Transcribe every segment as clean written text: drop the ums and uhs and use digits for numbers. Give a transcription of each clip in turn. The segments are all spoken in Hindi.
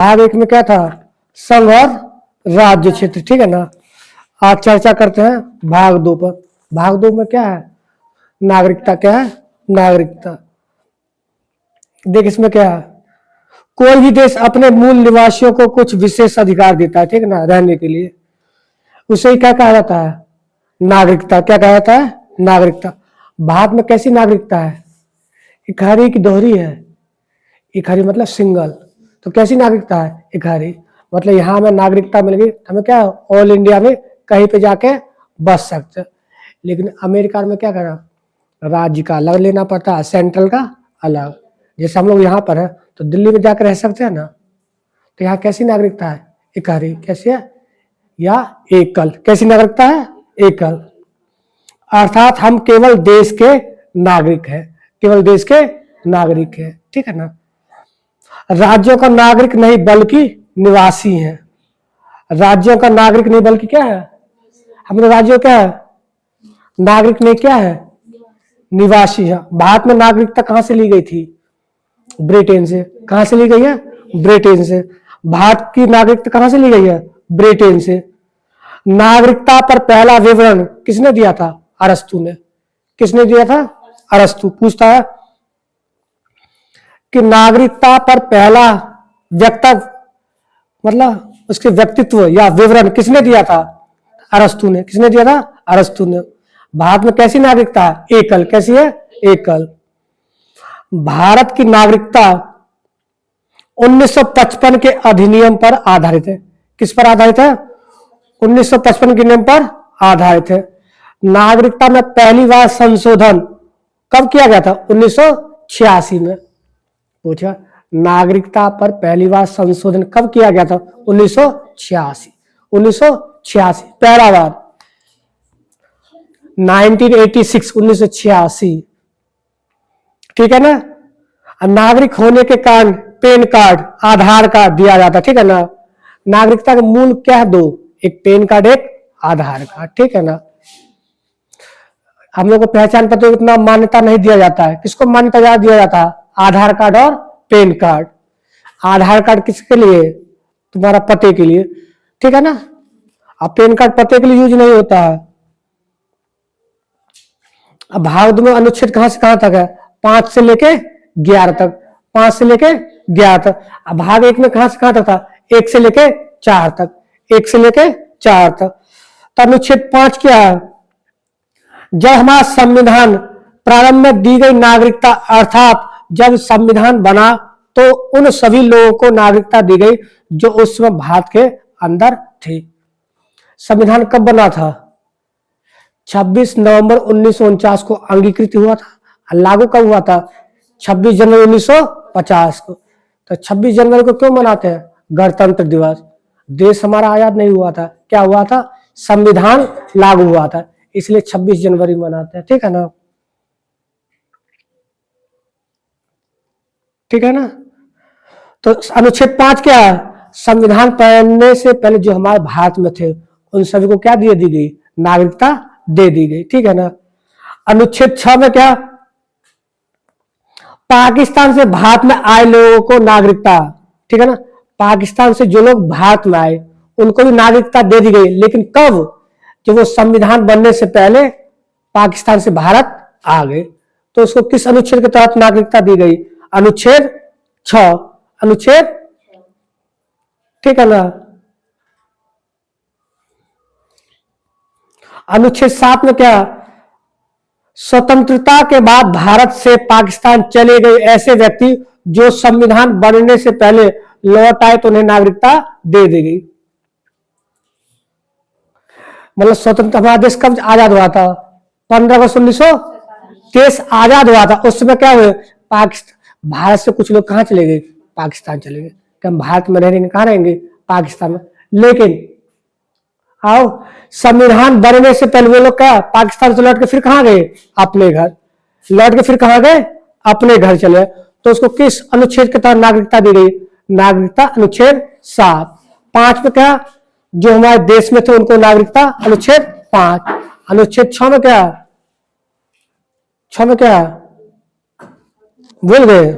भाग एक में क्या था, संघ और राज्य क्षेत्र, ठीक है ना। आज चर्चा करते हैं भाग दो पर। भाग दो में क्या है, नागरिकता। क्या है, नागरिकता। देख इसमें क्या है, कोई भी देश अपने मूल निवासियों को कुछ विशेष अधिकार देता है, ठीक है ना, रहने के लिए। उसे ही क्या कहा जाता है, नागरिकता। क्या कहा जाता है, नागरिकता। भारत में कैसी नागरिकता है, इकहरी की दोहरी है। इकहरी मतलब सिंगल, तो कैसी नागरिकता है, इकहरी। मतलब यहाँ हमें नागरिकता मिल गई, हमें क्या ऑल इंडिया में कहीं पे जाके बस सकते। लेकिन अमेरिका में क्या करा, राज्य का अलग लेना पड़ता है, सेंट्रल का अलग। जैसे हम लोग यहाँ पर है तो दिल्ली में जाकर रह सकते हैं ना। तो यहाँ कैसी नागरिकता है, इकहरी। कैसी है, या एकल। कैसी नागरिकता है, एकल। अर्थात हम केवल देश के नागरिक हैं, केवल देश के नागरिक हैं, ठीक है ना। राज्यों का नागरिक नहीं बल्कि निवासी हैं। राज्यों का नागरिक नहीं बल्कि क्या है, हम लोग राज्यों क्या है, नागरिक नहीं क्या है, निवासी है। भारत में नागरिकता कहां से ली गई थी, ब्रिटेन से। कहां से ली गई है, ब्रिटेन से। भारत की नागरिकता कहां से ली गई है, ब्रिटेन से। नागरिकता पर पहला विवरण किसने दिया था, अरस्तु ने। किसने दिया था, अरस्तु। पूछता है कि नागरिकता पर पहला वक्तव्य, मतलब उसके व्यक्तित्व या विवरण किसने दिया था, अरस्तु ने। किसने दिया था, अरस्तु ने। भारत में कैसी नागरिकता है, एकल। कैसी है, एकल। भारत की नागरिकता 1955 के अधिनियम पर आधारित है। किस पर आधारित है, 1955 के नियम पर आधारित है। नागरिकता में पहली बार संशोधन कब किया गया था, 1986 में। पूछा, नागरिकता पर पहली बार संशोधन कब किया गया था, 1986। 1986 पहला बार, 1986, 1986, ठीक है ना। नागरिक होने के कारण पैन कार्ड, आधार कार्ड दिया जाता, ठीक है ना। नागरिकता के मूल क्या है, दो, एक पैन कार्ड, एक आधार कार्ड, ठीक है ना। हम लोग को पहचान पत्र को इतना मान्यता नहीं दिया जाता है। किसको मान्यता दिया जाता है, आधार कार्ड और पैन कार्ड। आधार कार्ड किसके लिए, तुम्हारा पते के लिए, ठीक है ना। अब पैन कार्ड पते के लिए यूज नहीं होता है। अब भाग में अनुच्छेद कहां से कहां तक है, 5 से लेके 11 तक। 5 से लेके 11 तक। अब भाग एक में कहां से कहां तक था, 1 से लेके 4 तक। 1 से लेके 4 तक। तो अनुच्छेद 5 क्या है, जब हमारा संविधान प्रारंभ में दी गई नागरिकता, अर्थात जब संविधान बना तो उन सभी लोगों को नागरिकता दी गई जो उस समय भारत के अंदर थे। संविधान कब बना था, 26 नवंबर 1949 को अंगीकृत हुआ था। लागू कब हुआ था, 26 जनवरी 1950 को। तो 26 जनवरी को क्यों मनाते हैं, गणतंत्र दिवस। देश हमारा आजाद नहीं हुआ था, क्या हुआ था, संविधान लागू हुआ था, इसलिए 26 जनवरी मनाते हैं, ठीक है ना। ठीक है ना। तो अनुच्छेद 5 क्या है, संविधान बनने से पहले जो हमारे भारत में थे उन सभी को क्या दी गई, नागरिकता दे दी गई, ठीक है ना। अनुच्छेद 6 में क्या, पाकिस्तान से भारत में आए लोगों को नागरिकता, ठीक है ना। पाकिस्तान से जो लोग भारत में आए उनको भी नागरिकता दे दी गई, लेकिन कब, जब वो संविधान बनने से पहले पाकिस्तान से भारत आ गए। तो उसको किस अनुच्छेद के तहत नागरिकता दी गई, अनुच्छेद 6। अनुच्छेद, ठीक है ना। अनुच्छेद 7 में क्या, स्वतंत्रता के बाद भारत से पाकिस्तान चले गए ऐसे व्यक्ति जो संविधान बनने से पहले लौट आए तो उन्हें नागरिकता दे दी गई। मतलब स्वतंत्र, हमारा देश कब आजाद हुआ था, 15 अगस्त 1930 आजाद हुआ था। उस समय क्या हुए, पाकिस्तान, भारत से कुछ लोग कहां चले गए, पाकिस्तान चले गए। हम भारत में रहेंगे, कहां रहेंगे, पाकिस्तान में। लेकिन आओ, संविधान बनने से पहले वो लोग क्या, पाकिस्तान से लौट के फिर कहां गए, अपने घर। लौट के फिर कहां गए, अपने घर चले। तो उसको किस अनुच्छेद के तहत नागरिकता दी गई, नागरिकता अनुच्छेद 7। 5 में क्या, जो हमारे देश में थे उनको नागरिकता, अनुच्छेद 5। अनुच्छेद 6 में क्या, 6 में क्या भूल गए,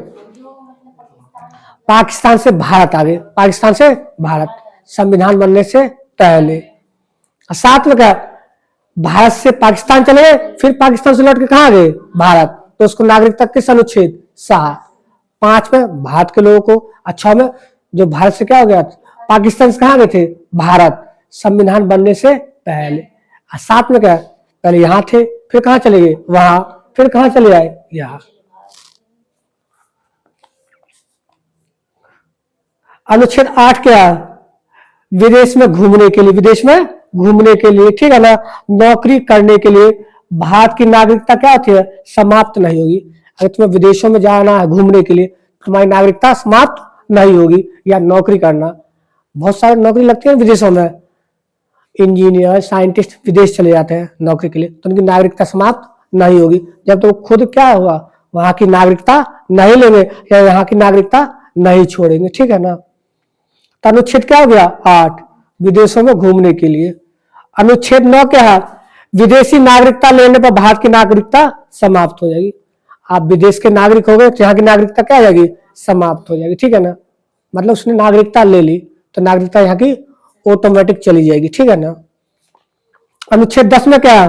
पाकिस्तान से भारत आ गए, पाकिस्तान से भारत संविधान बनने से पहले। साथ में क्या, भारत से पाकिस्तान चले गए, फिर पाकिस्तान से लौट के कहा गए, भारत, तो उसको नागरिकता किस अनुच्छेद 7। 5 में भारत के लोगों को, अच्छा में जो भारत से क्या हो गया, पाकिस्तान से कहा गए थे, भारत, संविधान बनने से पहले। 7 में क्या, पहले यहां थे, फिर कहां चले गए, वहां, फिर कहां चले आए, यहां। अनुच्छेद 8 क्या, विदेश में घूमने के लिए, विदेश में घूमने के लिए, ठीक है ना, नौकरी करने के लिए भारत की नागरिकता क्या होती है, समाप्त नहीं होगी। अगर तुम्हें विदेशों में जाना है घूमने के लिए, तुम्हारी नागरिकता समाप्त नहीं होगी। या नौकरी करना, बहुत सारी नौकरी लगती है विदेशों में, इंजीनियर साइंटिस्ट विदेश चले जाते हैं नौकरी के लिए, तो उनकी नागरिकता समाप्त नहीं होगी जब तो खुद क्या हुआ, वहां की नागरिकता नहीं लेंगे या यहाँ की नागरिकता नहीं छोड़ेंगे, ठीक है ना। तो अनुच्छेद क्या हो गया 8, विदेशों में घूमने के लिए। अनुच्छेद 9 क्या है, विदेशी नागरिकता लेने पर भारत की नागरिकता समाप्त हो जाएगी। आप विदेश के नागरिक हो गए तो यहाँ की नागरिकता क्या हो जाएगी, समाप्त हो जाएगी, ठीक है ना। मतलब उसने नागरिकता ले ली तो नागरिकता यहाँ की ऑटोमेटिक चली जाएगी, ठीक है ना। अनुच्छेद 10 में क्या है,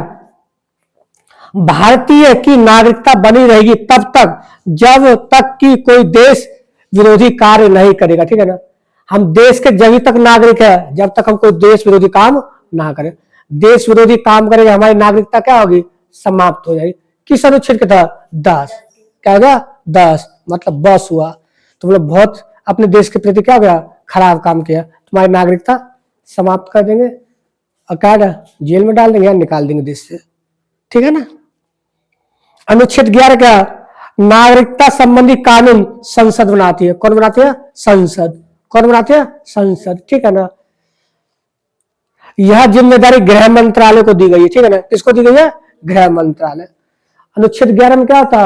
भारतीय की नागरिकता बनी रहेगी तब तक जब तक कि कोई देश विरोधी कार्य नहीं करेगा, ठीक है ना। हम देश के जब तक नागरिक है जब तक हम कोई देश विरोधी काम ना करें। देश विरोधी काम करेगा हमारी नागरिकता क्या होगी, समाप्त हो जाएगी। किस अनुच्छेद के तहत, 10, क्या होगा 10, मतलब बस हुआ, तुम लोग बहुत अपने देश के प्रति क्या हो गया, खराब काम किया, तुम्हारी नागरिकता समाप्त कर देंगे और क्या जेल में डाल देंगे या निकाल देंगे देश से, ठीक है ना। अनुच्छेद 11 क्या, नागरिकता संबंधी कानून संसद बनाती है। कौन बनाती है, संसद। कौन बनाती है, संसद, ठीक है ना। यह जिम्मेदारी गृह मंत्रालय को दी गई है, ठीक है ना। किसको दी गई है, गृह मंत्रालय। अनुच्छेद 11 में क्या था,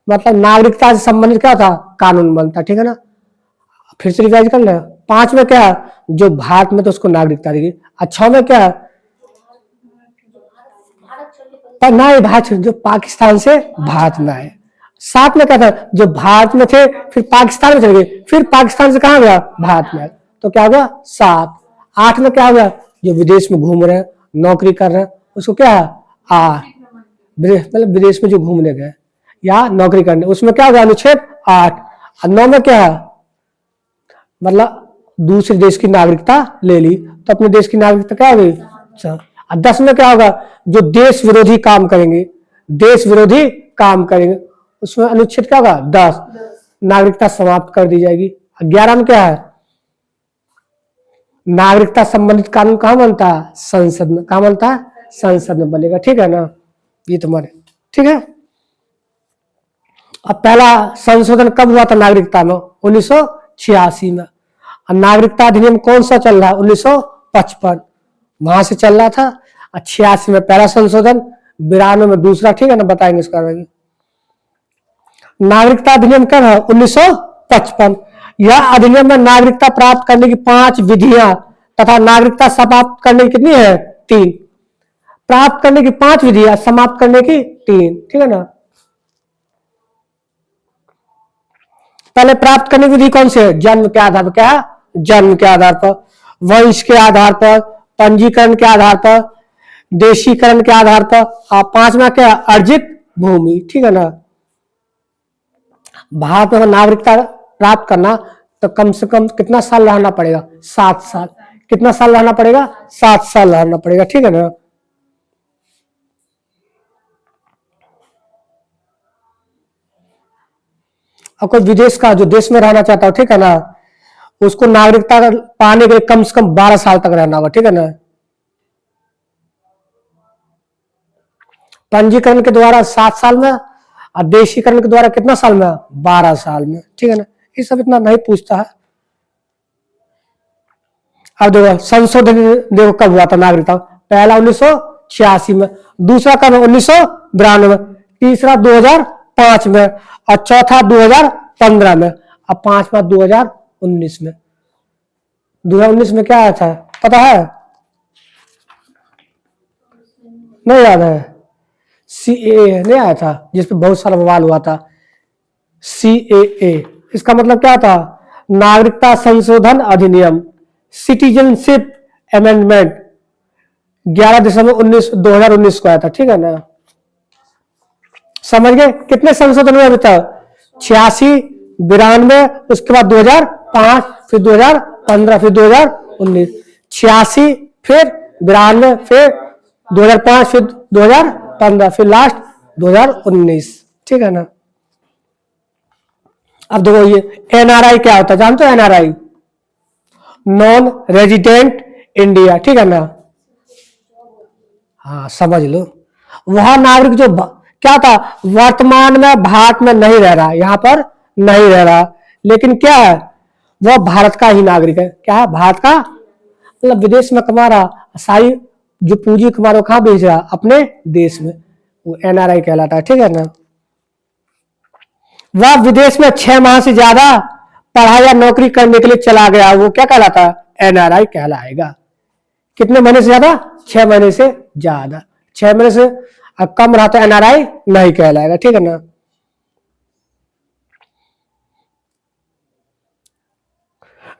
मतलब नागरिकता से संबंधित क्या था, कानून बनता, ठीक है ना। फिर से रिवाइज कर ले। 5 में क्या, जो भारत में तो उसको नागरिकता देगी। 6 में क्या, पर ना ये भारत जो पाकिस्तान से भारत में आए। 7 में क्या था, जो भारत में थे फिर पाकिस्तान में चले गए, फिर पाकिस्तान से कहां गया, भारत में, तो क्या हुआ 7। 8 में क्या हुआ, जो विदेश में घूम रहे हैं, नौकरी कर रहे हैं, उसको क्या है, मतलब विदेश में जो घूमने गए या नौकरी करने, उसमें क्या होगा, अनुच्छेद 8। और 9 में क्या है, मतलब दूसरे देश की नागरिकता ले ली तो अपने देश की नागरिकता क्या हो गई। और 10 में क्या होगा, जो देश विरोधी काम करेंगे, देश विरोधी काम करेंगे, उसमें अनुच्छेद क्या होगा 10, नागरिकता समाप्त कर दी जाएगी। 11 में क्या है, नागरिकता संबंधित कानून कहां बनता है, संसद में। कहां बनता है, संसद में बनेगा, ठीक है ना। ये तुम्हारे ठीक है। अब पहला संशोधन कब हुआ था नागरिकता में, 1986 में। और नागरिकता अधिनियम कौन सा चल रहा है, 1955 वहां से चल रहा था। 86 में पहला संशोधन, 92 में दूसरा, ठीक है ना, बताएंगे इसका। नागरिकता अधिनियम कब है, 1955। यह अधिनियम में नागरिकता प्राप्त करने की 5 विधियां तथा नागरिकता समाप्त करने की कितनी है, 3। प्राप्त करने की 5 विधियां, समाप्त करने की 3, ठीक है ना। पहले प्राप्त करने की विधि कौन सी है, जन्म के आधार पर, क्या है, जन्म के आधार पर, वंश के आधार पर, पंजीकरण के आधार पर, देशीकरण के आधार पर, और 5वां क्या है, अर्जित भूमि, ठीक है ना। भारत में नागरिकता प्राप्त करना तो कम से कम कितना साल रहना पड़ेगा, 7 साल। कितना साल रहना पड़ेगा, 7 साल रहना पड़ेगा, ठीक है ना। और कोई विदेश का जो देश में रहना चाहता हो, ठीक है ना, उसको नागरिकता पाने के लिए कम से कम 12 साल तक रहना होगा, ठीक है ना। पंजीकरण के द्वारा 7 साल में और देशीकरण के द्वारा कितना साल में, 12 साल में, ठीक है ना। ये सब इतना नहीं पूछता है। अब देखो संशोधन देखो कब हुआ था नागरिकता, पहला 1986 में, दूसरा कब 1992 में, तीसरा 2005 में, और चौथा 2015 में, और 5वां 2019 में। 2019 में क्या आया था पता है, नहीं याद है, CAA नहीं आया था, जिसपे बहुत सारा बवाल हुआ था। CAA इसका मतलब क्या था, नागरिकता संशोधन अधिनियम, सिटीजनशिप अमेंडमेंट 11 दिसंबर 2019 को आया था, ठीक है ना। समझ गए कितने संशोधन हुए अभी तक? 86, 92, उसके बाद 2005, फिर 2015, फिर 2019। 86, फिर 92, फिर 2005, फिर 2015, फिर लास्ट 2019, ठीक है ना। अब देखो ये एनआरआई क्या होता है, जानते हो एनआरआई? नॉन रेजिडेंट इंडिया, ठीक है ना। हाँ समझ लो, वह नागरिक जो क्या था, वर्तमान में भारत में नहीं रह रहा, यहां पर नहीं रह रहा, लेकिन क्या है, वह भारत का ही नागरिक है। क्या है? भारत का, मतलब विदेश में कमा रहा, सारी जो पूंजी कमा रहा कहां भेज रहा? अपने देश में, वो एनआरआई कहलाता है, ठीक है ना। वह विदेश में 6 माह से ज्यादा पढ़ाई या नौकरी करने के लिए चला गया, वो क्या कहलाता है? एनआरआई कहलाएगा। कितने महीने से ज्यादा? 6 महीने से ज्यादा। 6 महीने से कम रहा तो एनआरआई नहीं कहलाएगा, ठीक है ना।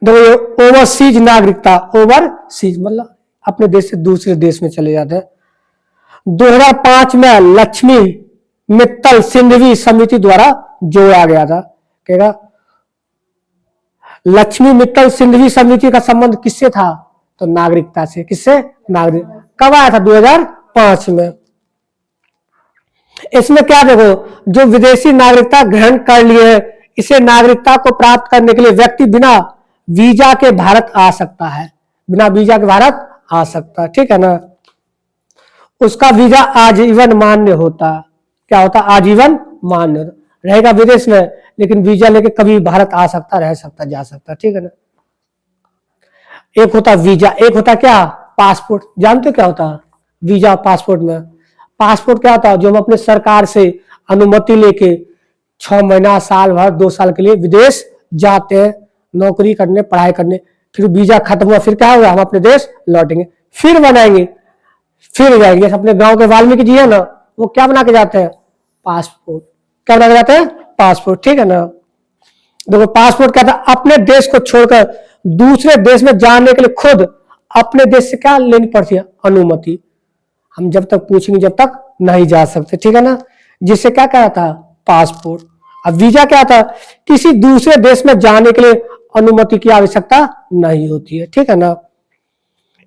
देखो ये ओवरसीज नागरिकता, ओवरसीज मतलब अपने देश से दूसरे देश में चले जाते हैं। 2005 में लक्ष्मी मित्तल सिंघवी समिति द्वारा जोड़ा गया था। कहेगा लक्ष्मी मित्तल सिंघवी समिति का संबंध किससे था? तो नागरिकता से। किससे? नागरिक। कब आया था? 2005 में। इसमें क्या देखो, जो विदेशी नागरिकता ग्रहण कर लिए, इसे नागरिकता को प्राप्त करने के लिए व्यक्ति बिना वीजा के भारत आ सकता है, बिना वीजा के भारत आ सकता है, ठीक है ना। उसका वीजा आजीवन मान्य होता। क्या होता? आजीवन मान्य रहेगा विदेश में, लेकिन वीजा लेके कभी भारत आ सकता, रह सकता, जा सकता, ठीक है ना। एक होता वीजा, एक होता क्या? पासपोर्ट। जानते हो क्या होता? वीजा पासपोर्ट में, पासपोर्ट क्या होता है? जो हम अपने सरकार से अनुमति लेके 6 महीना, साल भर, 2 साल के लिए विदेश जाते हैं नौकरी करने, पढ़ाई करने, फिर वीजा खत्म हुआ, फिर क्या होगा? हम अपने देश लौटेंगे, फिर बनाएंगे, फिर जाएंगे। अपने गांव के वाल्मीकि जी है ना, वो क्या बना के जाते हैं? पासपोर्ट। क्या बना के जाते हैं? पासपोर्ट, ठीक है ना। देखो पासपोर्ट क्या था? अपने देश को छोड़कर दूसरे देश में जाने के लिए खुद अपने देश से क्या लेनी पड़ती है? अनुमति। हम जब तक पूछेंगे जब तक नहीं जा सकते, ठीक है ना। जिससे क्या कहा था? पासपोर्ट। अब वीजा क्या था? किसी दूसरे देश में जाने के लिए अनुमति की आवश्यकता नहीं होती है, ठीक है ना।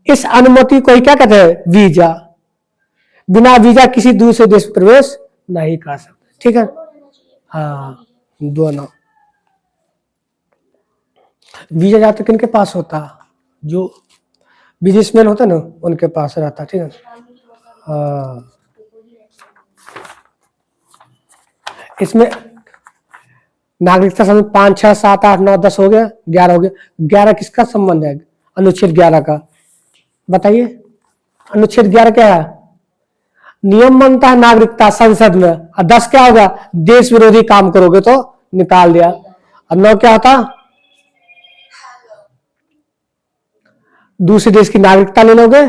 इस अनुमति को ही क्या कहते हैं? वीजा। बिना वीजा किसी दूसरे देश में प्रवेश नहीं कर सकते, ठीक है। हाँ दोनों। वीजा जाते किनके पास होता? जो बिजनेसमैन होता ना, उनके पास रहता, ठीक है। हाँ इसमें नागरिकता संबंध 5, 6, 7, 8, 9, 10 हो गया, 11 हो गया। 11 किसका संबंध है? अनुच्छेद 11 का। बताइए अनुच्छेद 11 क्या है? नियम बनता है नागरिकता संसद में। और 10 क्या होगा? देश विरोधी काम करोगे तो निकाल दिया। और 9 क्या होता? दूसरे देश की नागरिकता ले लोगे,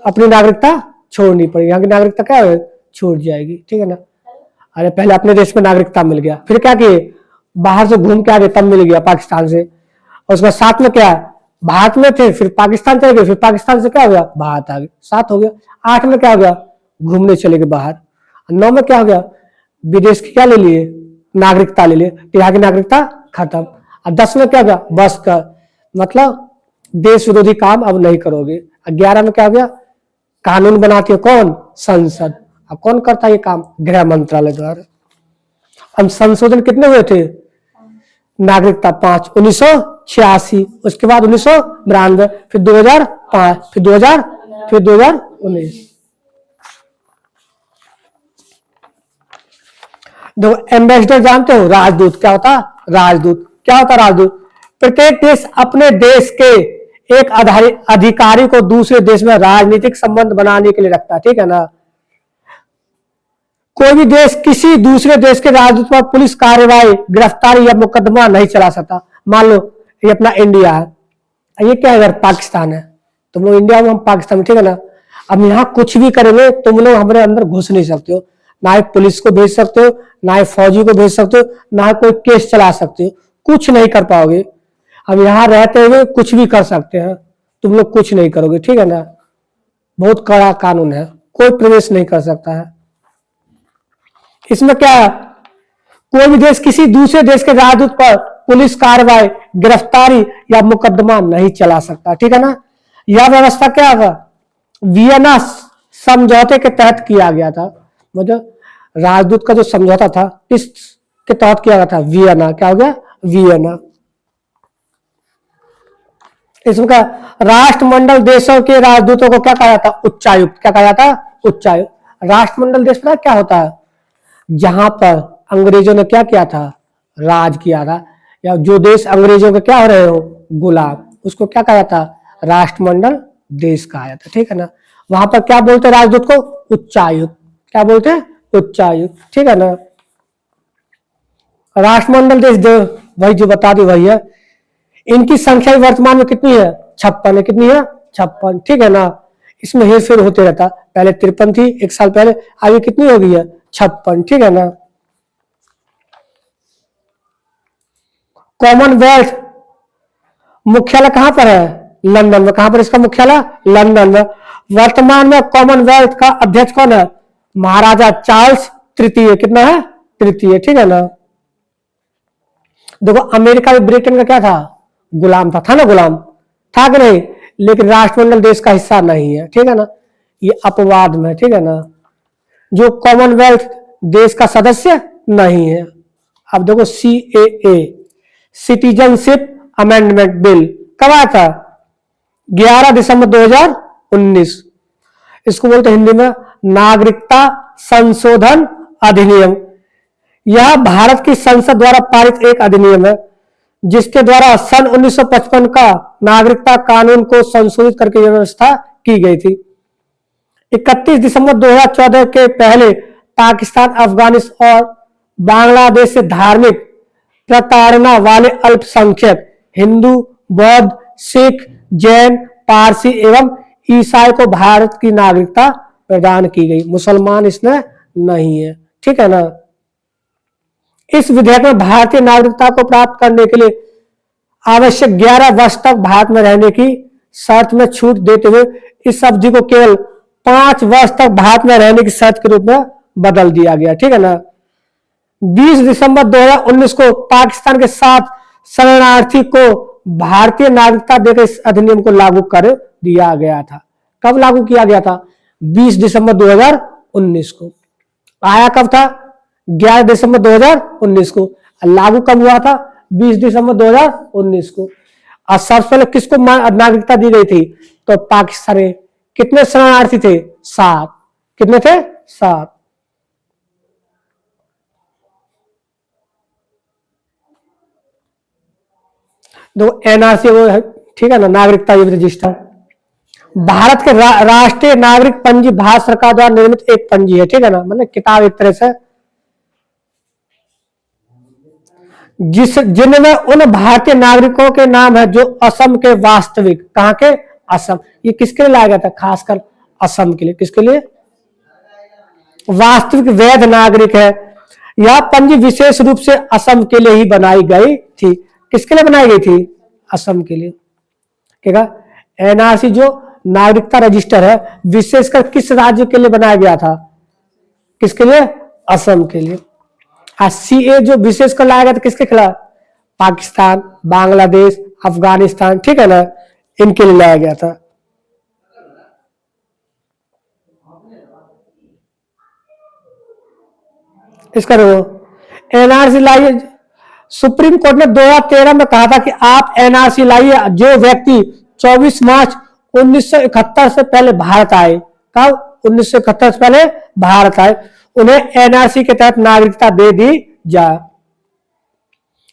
अपनी नागरिकता छोड़नी पड़ेगी। यहाँ की नागरिकता क्या है? छूट जाएगी, ठीक है ना। अरे पहले अपने देश में नागरिकता मिल गया, फिर क्या किए? बाहर से घूम के आ गए, तब मिल गया पाकिस्तान से। और उसके साथ में क्या? भारत में थे, फिर पाकिस्तान चले गए, फिर पाकिस्तान से क्या हो गया? भारत आ गए, 7 हो गया। 8 में क्या हो गया? घूमने चले गए बाहर। 9 में क्या हो गया? विदेश की क्या ले लिए? नागरिकता ले लिए, यहाँ की नागरिकता खत्म। और 10 में क्या हो गया? बस का मतलब देश विरोधी काम अब नहीं करोगे। 11 में क्या हो गया? कानून बनाती है कौन? संसद। अब कौन करता है ये काम? गृह मंत्रालय द्वारा। अब संशोधन कितने हुए थे? नागरिकता 5, 1986, उसके बाद 1992, फिर 2005, फिर 2000, फिर 2019। देखो एम्बेसडर जानते हो? राजदूत। क्या होता? राजदूत। क्या होता राजदूत? प्रत्येक देश अपने देश के एक अधिकारी को दूसरे देश में राजनीतिक संबंध बनाने के लिए रखता है, ठीक है ना। कोई भी देश किसी दूसरे देश के राजदूत पर पुलिस कार्रवाई, गिरफ्तारी या मुकदमा नहीं चला सकता। मान लो ये अपना इंडिया है, ये क्या है? पाकिस्तान है, तुम लोग इंडिया में, हम पाकिस्तान में, ठीक है ना। अब यहाँ कुछ भी करेंगे तुम लोग हमारे अंदर घुस नहीं सकते हो। ना ही पुलिस को भेज सकते हो, ना ही फौजी को भेज सकते हो, ना ही कोई केस चला सकते हो, कुछ नहीं कर पाओगे। अब यहाँ रहते हुए कुछ भी कर सकते हैं, तुम लोग कुछ नहीं करोगे, ठीक है ना। बहुत कड़ा कानून है, कोई प्रवेश नहीं कर सकता है इसमें। क्या है, कोई भी देश किसी दूसरे देश के राजदूत पर पुलिस कार्रवाई, गिरफ्तारी या मुकदमा नहीं चला सकता, ठीक है ना। यह व्यवस्था क्या है, वियना समझौते के तहत किया गया था। मतलब राजदूत का जो समझौता था इस के तहत किया गया था, वियना। क्या हो गया, वियना। इसमें क्या, राष्ट्रमंडल देशों के राजदूतों को क्या कहा जाता, उच्चायुक्त। क्या कहा जाता, उच्चायुक्त। राष्ट्रमंडल देश में क्या होता है, जहां पर अंग्रेजों ने क्या किया था, राज किया था, या जो देश अंग्रेजों के क्या हो रहे हो, गुलाम, उसको क्या कहा जाता, राष्ट्रमंडल देश कहा जाता, ठीक है ना। वहां पर क्या बोलते हैं राजदूत को, उच्चायुक्त। क्या बोलते हैं, उच्चायुक्त, ठीक है ना। राष्ट्रमंडल देश वही जो बता दी वही है। इनकी संख्या वर्तमान में कितनी है, 56 है। कितनी है, 56, ठीक है ना। इसमें हेरफेर होते रहता, पहले 53 थी एक साल पहले, आगे कितनी हो गई है, 56, ठीक है ना। कॉमनवेल्थ मुख्यालय कहां पर है, लंदन में। कहां पर इसका मुख्यालय, लंदन में। वर्तमान में कॉमनवेल्थ का अध्यक्ष कौन है, महाराजा चार्ल्स तृतीय। कितना है, तृतीय, ठीक है ना। देखो अमेरिका में ब्रिटेन का क्या था, गुलाम था ना, गुलाम था कि नहीं, लेकिन राष्ट्रमंडल देश का हिस्सा नहीं है, ठीक है ना। ये अपवाद में, ठीक है ना, जो कॉमनवेल्थ देश का सदस्य नहीं है। अब देखो CAA, सिटीजनशिप अमेंडमेंट बिल, कब आया था, 11 दिसंबर 2019। इसको बोलते हैं हिंदी में नागरिकता संशोधन अधिनियम। यह भारत की संसद द्वारा पारित एक अधिनियम है जिसके द्वारा सन 1955 का नागरिकता कानून को संशोधित करके व्यवस्था की गई थी। 31 दिसंबर 2014 के पहले पाकिस्तान, अफगानिस्तान और बांग्लादेश से धार्मिक प्रताड़ना वाले अल्पसंख्यक हिंदू, बौद्ध, सिख, जैन, पारसी एवं ईसाई को भारत की नागरिकता प्रदान की गई। मुसलमान इसमें नहीं है, ठीक है ना। इस विधेयक में भारतीय नागरिकता को प्राप्त करने के लिए आवश्यक 11 वर्ष तक भारत में रहने की शर्त में छूट देते हुए इस अवधि को केवल 5 वर्ष तक भारत में रहने की शर्त के रूप में बदल दिया गया, ठीक है ना। 20 दिसंबर 2019 को पाकिस्तान के 7 शरणार्थी को भारतीय नागरिकता देकर इस अधिनियम को लागू कर दिया गया था। कब लागू किया गया था, 20 दिसंबर 2019 को। आया कब था, 11 दिसंबर 2019 को। लागू कब हुआ था, 20 दिसंबर 2019 को। और सबसे पहले किसको नागरिकता दी गई थी, तो पाकिस्तान में। कितने शरणार्थी थे, 7। कितने थे, 7। दो NRC वो है, ठीक है ना, नागरिकता रजिस्टर। भारत के राष्ट्रीय नागरिक पंजी भारत सरकार द्वारा निर्मित एक पंजी है, ठीक है ना, मतलब किताब एक तरह से, जिनमें उन भारतीय नागरिकों के नाम है जो असम के वास्तविक, कहां के, असम। ये किसके लिए लाया गया था, खासकर असम के लिए। किसके लिए, वास्तविक वैध नागरिक है। यह पंजी विशेष रूप से असम के लिए ही बनाई गई थी। किसके लिए बनाई गई थी, असम के लिए। क्या NRC जो नागरिकता रजिस्टर है विशेषकर किस राज्य के लिए बनाया गया था, किसके लिए, असम के लिए। CA जो विशेषकर लाया गया था किसके खिलाफ, पाकिस्तान, बांग्लादेश, अफगानिस्तान, ठीक है ना, इनके लिए लाया गया था। इसका NRC लाइए। सुप्रीम कोर्ट ने 2013 में कहा था कि आप NRC लाइए जो व्यक्ति 24 मार्च 1971 से पहले भारत आए। कब, 1971 से पहले भारत आए, उन्हें NRC के तहत नागरिकता दे दी जाए।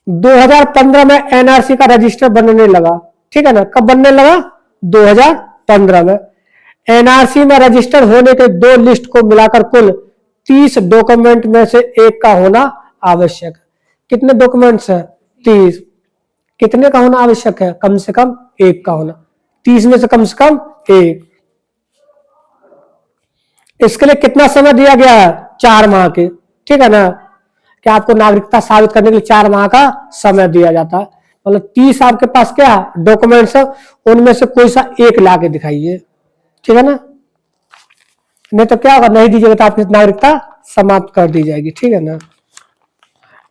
2015 में NRC का रजिस्टर बनने लगा, ठीक है ना। कब बनने लगा, 2015 में। NRC में रजिस्टर होने के 2 लिस्ट को मिलाकर कुल 30 डॉक्यूमेंट में से एक का होना आवश्यक है। कितने डॉक्यूमेंट्स है, 30। कितने का होना आवश्यक है, कम से कम एक का होना, 30 में से कम एक। इसके लिए कितना समय दिया गया है, 4 माह के, ठीक है ना। कि आपको नागरिकता साबित करने के लिए 4 माह का समय दिया जाता है। मतलब 30 आपके पास क्या डॉक्यूमेंट्स है, उनमें से कोई सा एक ला के दिखाइए, ठीक है ना। नहीं तो क्या होगा, नहीं दीजिएगा तो आपकी नागरिकता समाप्त कर दी जाएगी, ठीक है ना।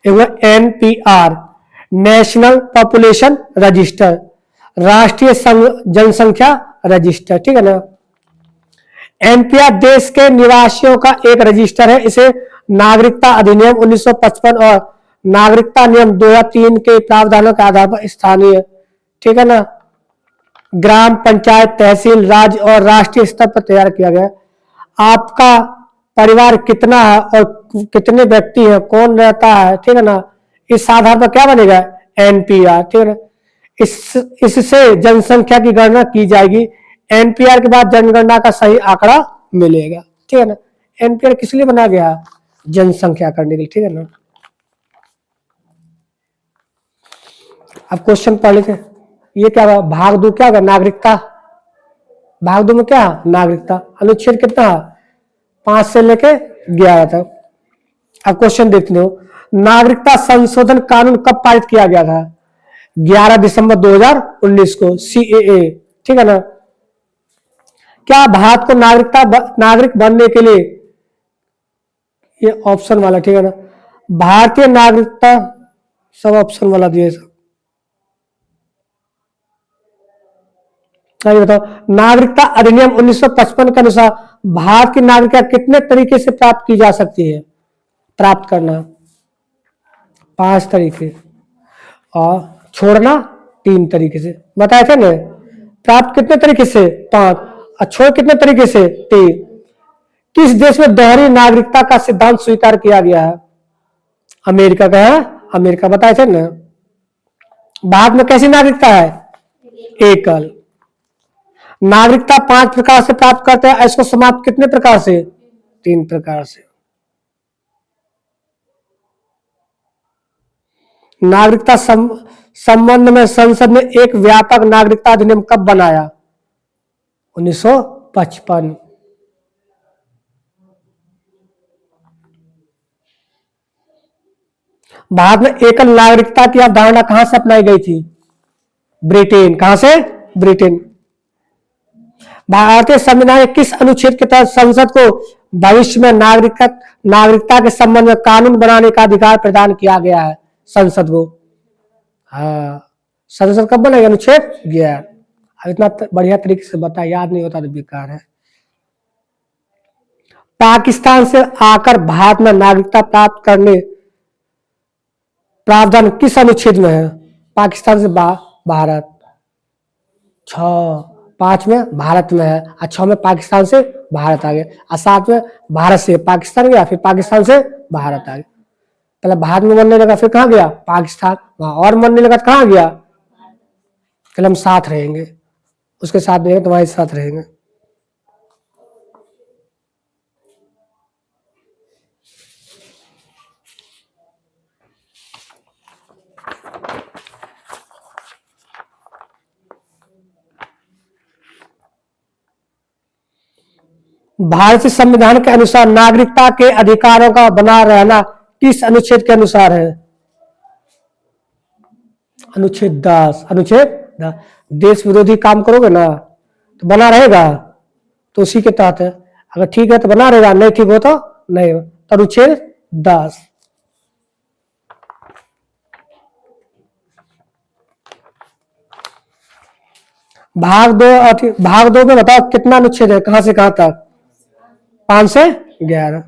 NPR, नेशनल पॉपुलेशन रजिस्टर, राष्ट्रीय जनसंख्या रजिस्टर, ठीक है ना। एनपीआर देश के निवासियों का एक रजिस्टर है। इसे नागरिकता अधिनियम 1955 और नागरिकता नियम 2003 के प्रावधानों के आधार पर स्थानीय, ठीक है ना, ग्राम पंचायत, तहसील, राज्य और राष्ट्रीय स्तर पर तैयार किया गया। आपका परिवार कितना है और कितने व्यक्ति हैं, कौन रहता है, ठीक है ना, इस आधार पर क्या बनेगा, एनपीआर, ठीक है ना। इससे जनसंख्या की गणना की जाएगी। एनपीआर के बाद जनगणना का सही आंकड़ा मिलेगा, ठीक है ना। एनपीआर किस लिए बना गया, जनसंख्या करने के लिए, ठीक है ना। अब क्वेश्चन पढ़ लेते, ये क्या हुआ, भाग दो क्या होगा, नागरिकता, भाग दो में क्या, नागरिकता, अनुच्छेद कितना, 5 से लेके 11 तक। अब क्वेश्चन देखते हो, नागरिकता संशोधन कानून कब पारित किया गया था, 11 दिसंबर 2019 को, CAA, ठीक है ना। क्या भारत को नागरिक बनने के लिए, ये ऑप्शन वाला, ठीक है ना, भारतीय नागरिकता, सब ऑप्शन वाला दिए सब। बताओ, नागरिकता अधिनियम 1955 के अनुसार भारत की नागरिकता कितने तरीके से प्राप्त की जा सकती है, प्राप्त करना 5 तरीके और छोड़ना 3 तरीके से, बताए थे ना। प्राप्त कितने तरीके से, 5, और छोड़ कितने तरीके से, 3। किस देश में दोहरी नागरिकता का सिद्धांत स्वीकार किया गया है, अमेरिका का है, अमेरिका, बताए थे ना। भारत में कैसी नागरिकता है, एकल। नागरिकता 5 प्रकार से प्राप्त करते हैं, इसको समाप्त कितने प्रकार से, 3 प्रकार से। नागरिकता संबंध में संसद ने एक व्यापक नागरिकता अधिनियम कब बनाया, 1955। भारत में एकल नागरिकता की अवधारणा कहां से अपनाई गई थी, ब्रिटेन, कहां से, ब्रिटेन। भारतीय संविधान के किस अनुच्छेद के तहत संसद को भविष्य में नागरिकता के संबंध में कानून बनाने का अधिकार प्रदान किया गया है, संसद को, हाँ, संसद कब बनेगा, अनुच्छेद 11। अब इतना बढ़िया तरीके से बता, याद नहीं होता तो बेकार है। पाकिस्तान से आकर भारत में नागरिकता प्राप्त करने प्रावधान किस अनुच्छेद में है, पाकिस्तान से भारत, 5 में भारत में है, और 6 में पाकिस्तान से भारत आ गया, और 7 में भारत से पाकिस्तान गया, फिर पाकिस्तान से भारत आ गया। पहले भारत में बनने लगा, फिर कहां गया, पाकिस्तान, वहां और बनने लगा, कहां गया, कल हम साथ रहेंगे, उसके साथ रहेंगे, तुम्हारे साथ रहेंगे। भारतीय संविधान के अनुसार नागरिकता के अधिकारों का बना रहना किस अनुच्छेद के अनुसार है, अनुच्छेद 10, अनुच्छेद 10। देश विरोधी काम करोगे ना तो बना रहेगा, तो उसी के तहत है। अगर ठीक है तो बना रहेगा, नहीं ठीक हो तो नहीं हो, तो अनुच्छेद 10। भाग दो में बताओ कितना अनुच्छेद है, कहां से कहां तक, 5 से 11।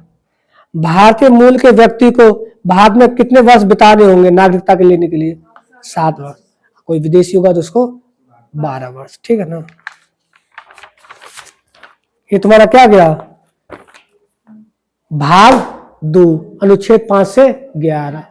भारतीय मूल के व्यक्ति को भारत में कितने वर्ष बिताने होंगे नागरिकता के लेने के लिए, 7 वर्ष। कोई विदेशी होगा तो उसको 12 वर्ष, ठीक है ना। ये तुम्हारा क्या गया, भाग 2, अनुच्छेद 5 से 11।